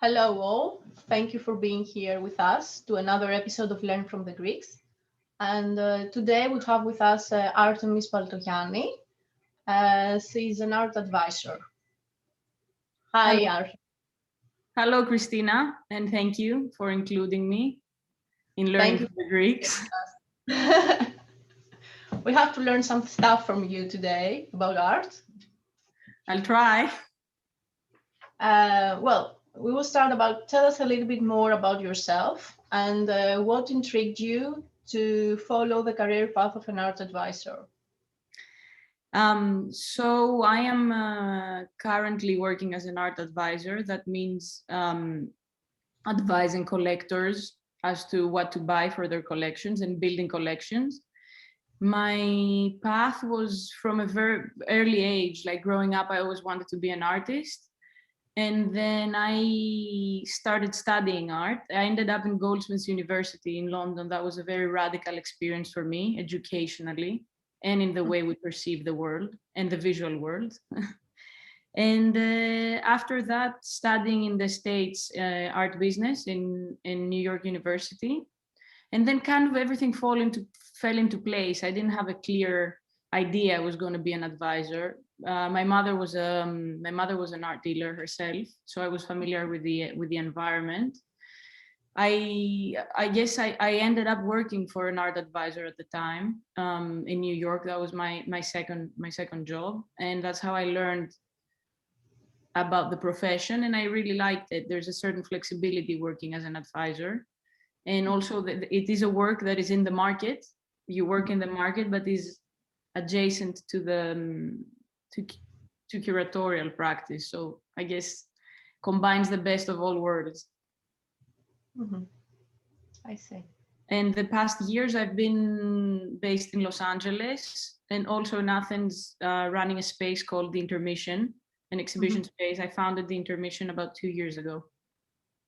Hello all, thank you for being here with us to another episode of Learn from the Greeks. And today we have with us Artemis Baltoyanni. She's an art advisor. Hi, Artemis. Hello, Christina, and thank you for including me in Learning from the Greeks. We have to learn some stuff from you today about art. I'll try. We will start tell us a little bit more about yourself and what intrigued you to follow the career path of an art advisor. So I am currently working as an art advisor. That means advising collectors as to what to buy for their collections and building collections. My path was from a very early age, like growing up, I always wanted to be an artist. And then I started studying art. I ended up in Goldsmiths University in London. That was a very radical experience for me, educationally, and in the way we perceive the world and the visual world. And after that, studying in the States, art business in New York University. And then kind of everything fell into place. I didn't have a clear idea I was going to be an advisor. My mother was an art dealer herself, so I was familiar with the environment. I guess I ended up working for an art advisor at the time in New York. That was my second job, and that's how I learned about the profession, and I really liked it. There's a certain flexibility working as an advisor, and also it is a work that is in the market. You work in the market, but is adjacent to the to curatorial practice. So I guess combines the best of all worlds. Mm-hmm. I see. And the past years I've been based in Los Angeles and also in Athens, running a space called the Intermission, an exhibition space. I founded the Intermission about 2 years ago.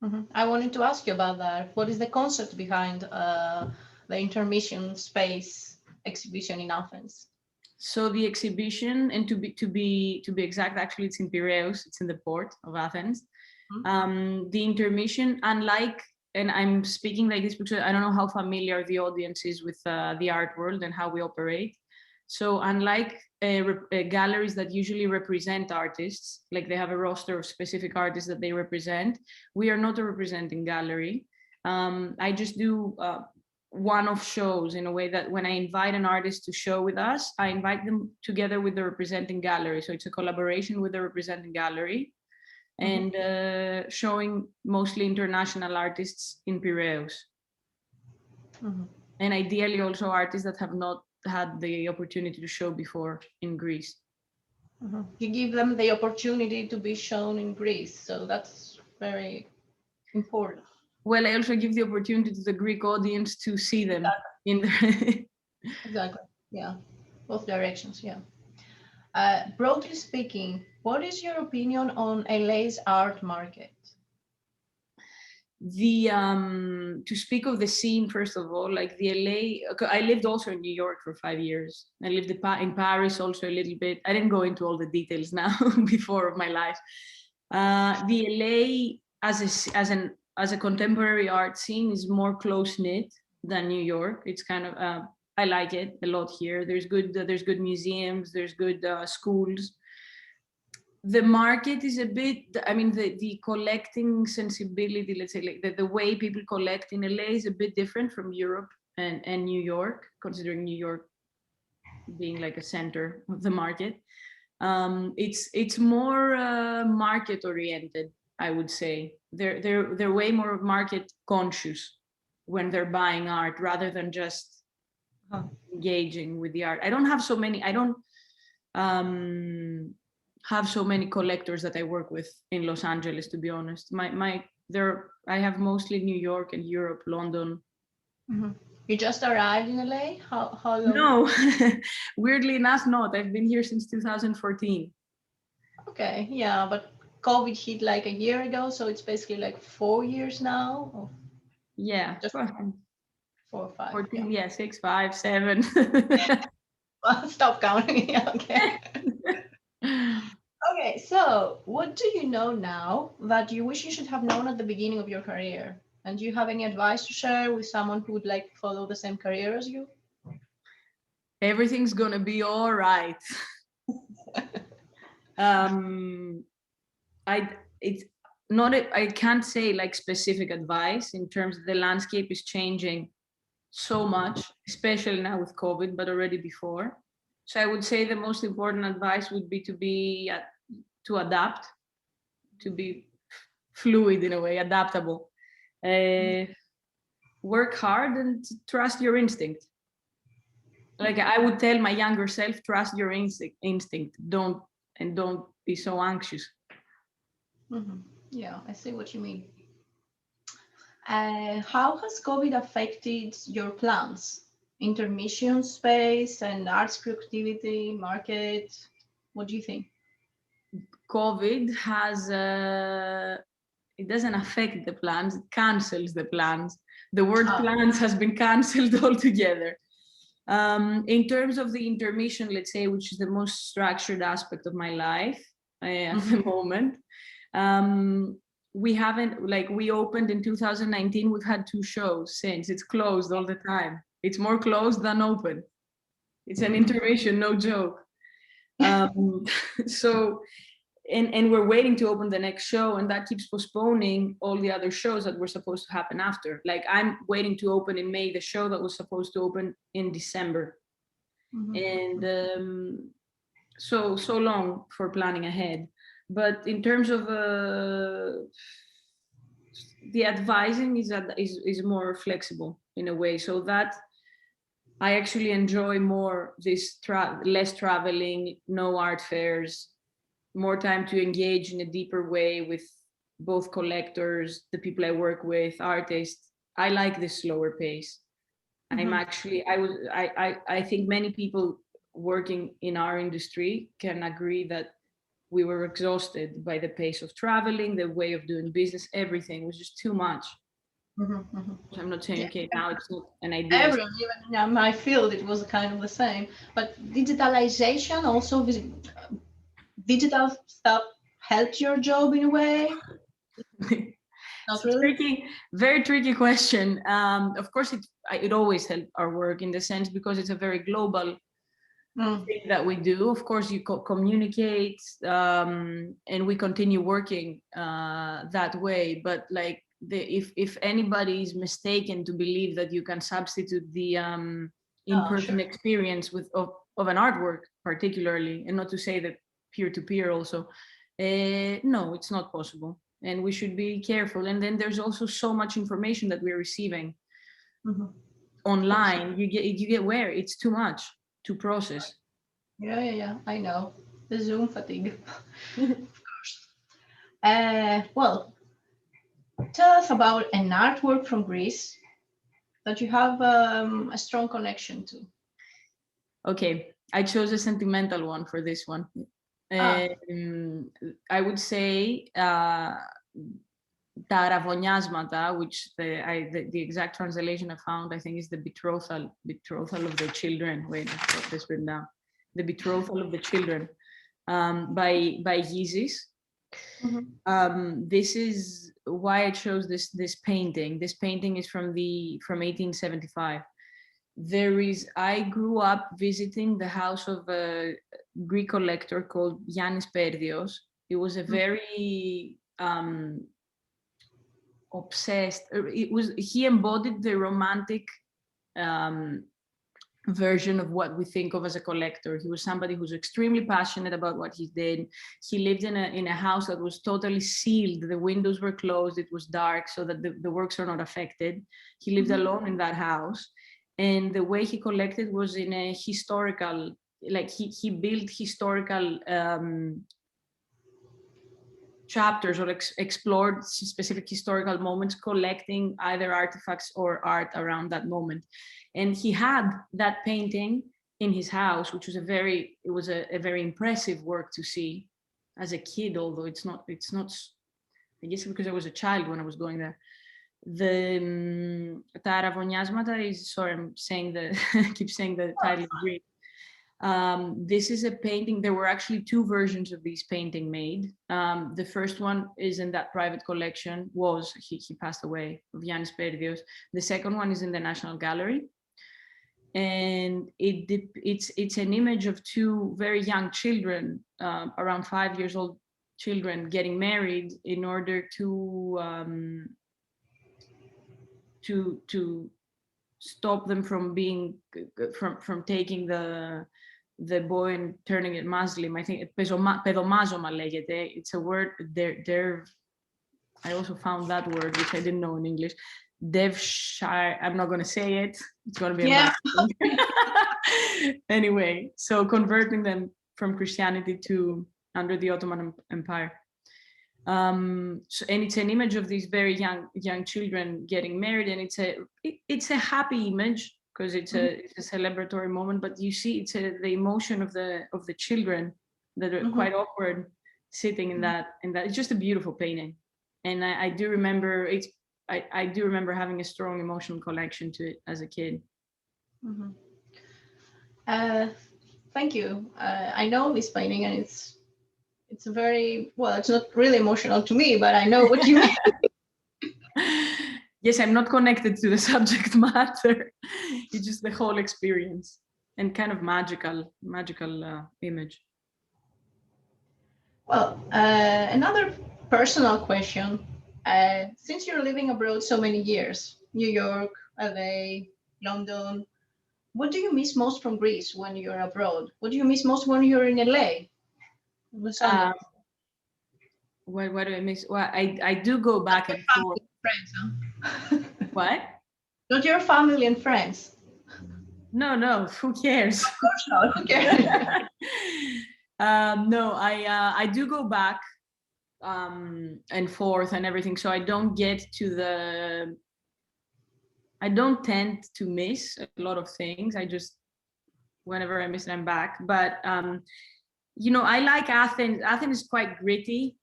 Mm-hmm. I wanted to ask you about that. What is the concept behind the Intermission space exhibition in Athens? So the exhibition, and to be exact, actually it's in Piraeus, it's in the port of Athens. Mm-hmm. The Intermission, unlike, and I'm speaking like this because I don't know how familiar the audience is with the art world and how we operate. So unlike galleries that usually represent artists, like they have a roster of specific artists that they represent, we are not a representing gallery. I just do one-off shows in a way that when I invite an artist to show with us, I invite them together with the representing gallery. So it's a collaboration with the representing gallery and showing mostly international artists in Piraeus. And ideally also artists that have not had the opportunity to show before in Greece. You give them the opportunity to be shown in Greece. So that's very important. Well, I also give the opportunity to the Greek audience to see them in the Exactly. Yeah. Both directions. Yeah. Broadly speaking, what is your opinion on LA's art market? To speak of the scene, first of all, like the LA, I lived also in New York for 5 years. I lived in Paris also a little bit. I didn't go into all the details now before of my life. The LA as a contemporary art scene is more close-knit than New York. It's kind of, I like it a lot here. There's good museums, there's good schools. The market is a bit, I mean, the collecting sensibility, let's say, like the way people collect in LA is a bit different from Europe and New York, considering New York being like a center of the market. It's more market oriented, I would say. They're way more market conscious when they're buying art rather than just engaging with the art. I don't have so many collectors that I work with in Los Angeles, to be honest. I have mostly New York and Europe, London. You just arrived in LA? How long? No, weirdly enough, not. I've been here since 2014. Okay, yeah, but COVID hit like a year ago, so it's basically like 4 years now. Yeah, just 4 or 5. 14, yeah, 6, 5, 7. Well, stop counting. Okay. Okay, So what do you know now that you wish you should have known at the beginning of your career? And do you have any advice to share with someone who would like to follow the same career as you? Everything's gonna be all right. It's not I can't say like specific advice in terms of the landscape is changing so much, especially now with COVID, but already before. So I would say the most important advice would be to adapt, to be fluid in a way, adaptable. Work hard and trust your instinct. Like I would tell my younger self, trust your instinct. Don't be so anxious. Mm-hmm. Yeah, I see what you mean. How has COVID affected your plans? Intermission space and arts productivity, market? What do you think? COVID has, it doesn't affect the plans, it cancels the plans. The word plans has been cancelled altogether. In terms of the intermission, let's say, which is the most structured aspect of my life at the moment, we haven't, like we opened in 2019, we've had 2 shows since. It's closed all the time. It's more closed than open. It's an intermission, no joke. So, and we're waiting to open the next show, and that keeps postponing all the other shows that were supposed to happen after. Like I'm waiting to open in May the show that was supposed to open in December. And so long for planning ahead. But in terms of the advising is more flexible in a way, so that I actually enjoy more this less traveling, no art fairs, more time to engage in a deeper way with both collectors, the people I work with, artists. I like this slower pace. I'm actually, I think many people working in our industry can agree that we were exhausted by the pace of traveling, the way of doing business, everything was just too much. I'm not saying, okay, now it's not an idea. Everyone, even in my field, it was kind of the same. But digitalization also, digital stuff helped your job in a way? Not really? Very tricky question. Of course, it always helped our work in the sense because it's a very global thing that we do. Of course, you communicate and we continue working that way. But like if anybody is mistaken to believe that you can substitute the in-person experience of an artwork, particularly, and not to say that peer-to-peer also, no, it's not possible. And we should be careful. And then there's also so much information that we're receiving online. You get where it's too much to process. Yeah. I know the Zoom fatigue. Of course. Well, tell us about an artwork from Greece that you have a strong connection to. Okay, I chose a sentimental one for this one. I would say τα αραβωνιάσματα, which the exact translation I found, I think, is the betrothal of the children. Wait, I've got this written down. The betrothal of the children by Gysis. This is why I chose this painting. This painting is from 1875. I grew up visiting the house of a Greek collector called Yannis Perdios. He was a very obsessed. He embodied the romantic version of what we think of as a collector. He was somebody who's extremely passionate about what he did. He lived in a house that was totally sealed. The windows were closed. It was dark so that the works are not affected. He lived alone in that house. And the way he collected was in a historical, like he built historical chapters or explored specific historical moments, collecting either artifacts or art around that moment. And he had that painting in his house, which was a very impressive work to see as a kid, although it's not, I guess because I was a child when I was going there. Τα αραβωνιάσματα is, sorry, I'm saying I keep saying the title in Greek. This is a painting. There were actually two versions of this painting made. The first one is in that private collection. He passed away, of Yannis Perdios. The second one is in the National Gallery, and it's an image of two very young children, around 5 years old children, getting married in order to stop them from being from taking the boy and turning it Muslim. I think pedomazoma λέγεται. It's a word. They're I also found that word, which I didn't know in English. Devshire. I'm not going to say it. It's going to be embarrassing. Anyway, so converting them from Christianity to under the Ottoman Empire. And it's an image of these very young children getting married, and it's a happy image because it's a celebratory moment. But you see, it's the emotion of the children that are quite awkward sitting in that. It's just a beautiful painting, and I do remember I do remember having a strong emotional connection to it as a kid. Thank you. I know this painting, and it's very, well, it's not really emotional to me, but I know what you mean. Yes, I'm not connected to the subject matter. It's just the whole experience and kind of magical image. Well, another personal question. Since you're living abroad so many years, New York, LA, London, what do you miss most from Greece when you're abroad? What do you miss most when you're in LA? What do I miss? Well, I do go back and forth. Friends, huh? What? Not your family and friends. No, who cares? Of course not. Who cares? No, I do go back and forth and everything, so I don't tend to miss a lot of things. I just, whenever I miss it, I'm back. But I like Athens. Athens is quite gritty.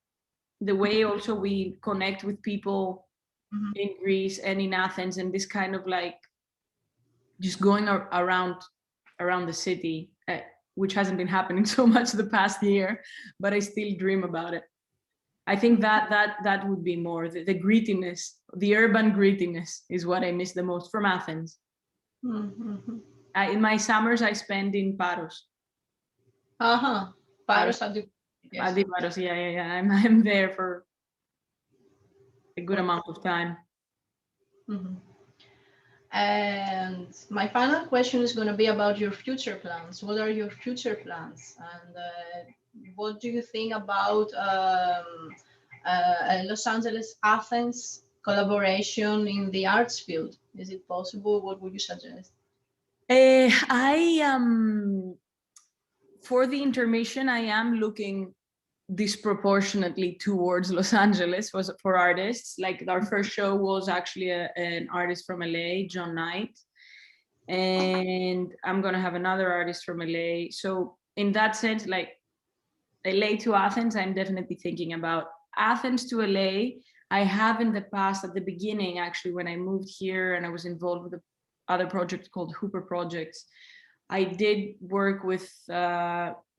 The way also we connect with people in Greece and in Athens, and this kind of like just going around the city, which hasn't been happening so much the past year, but I still dream about it. I think that would be more the grittiness, the urban grittiness is what I miss the most from Athens. In my summers, I spend in Paros. Paros, yes. Paros, yeah. I'm there for a good amount of time. And my final question is going to be about your future plans. What are your future plans? And what do you think about Los Angeles, Athens collaboration in the arts field? Is it possible? What would you suggest? For the intermission, I am looking disproportionately towards Los Angeles for artists. Like our first show was actually an artist from LA, John Knight, and I'm gonna have another artist from LA. So in that sense, like LA to Athens, I'm definitely thinking about. Athens to LA, I have in the past, at the beginning actually, when I moved here and I was involved with other project called Hooper Projects, I did work with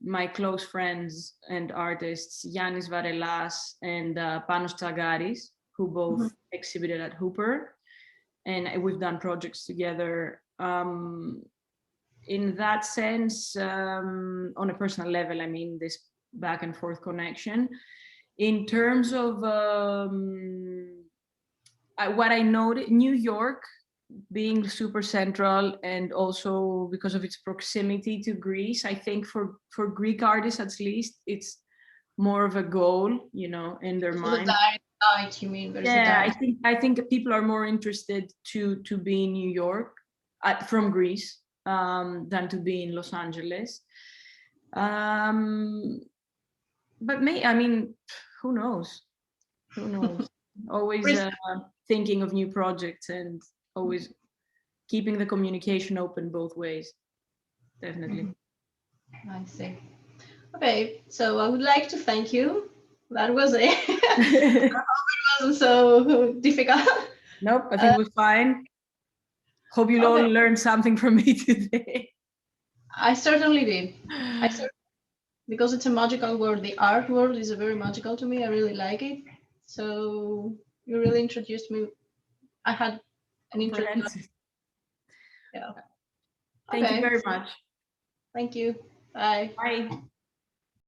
my close friends and artists, Yannis Varelas and Panos Tsagaris, who both exhibited at Hooper. And we've done projects together. In that sense, on a personal level, I mean, this back and forth connection. In terms of what I noted, New York, being super central, and also because of its proximity to Greece, I think for Greek artists at least, it's more of a goal, in their mind. The direct flight, you mean? Yeah, I think people are more interested to be in New York from Greece than to be in Los Angeles. But who knows? Always thinking of new projects and always keeping the communication open both ways. Definitely. I see. Okay, so I would like to thank you. That was it. I hope it wasn't so difficult. Nope, I think it was fine. Hope you all learned something from me today. I certainly did. Because it's a magical word. The art world is very magical to me. I really like it. So you really introduced me. I had an introduction. Comprehensive. Yeah. Thank you Okay. very much. Thank you. Bye. Bye.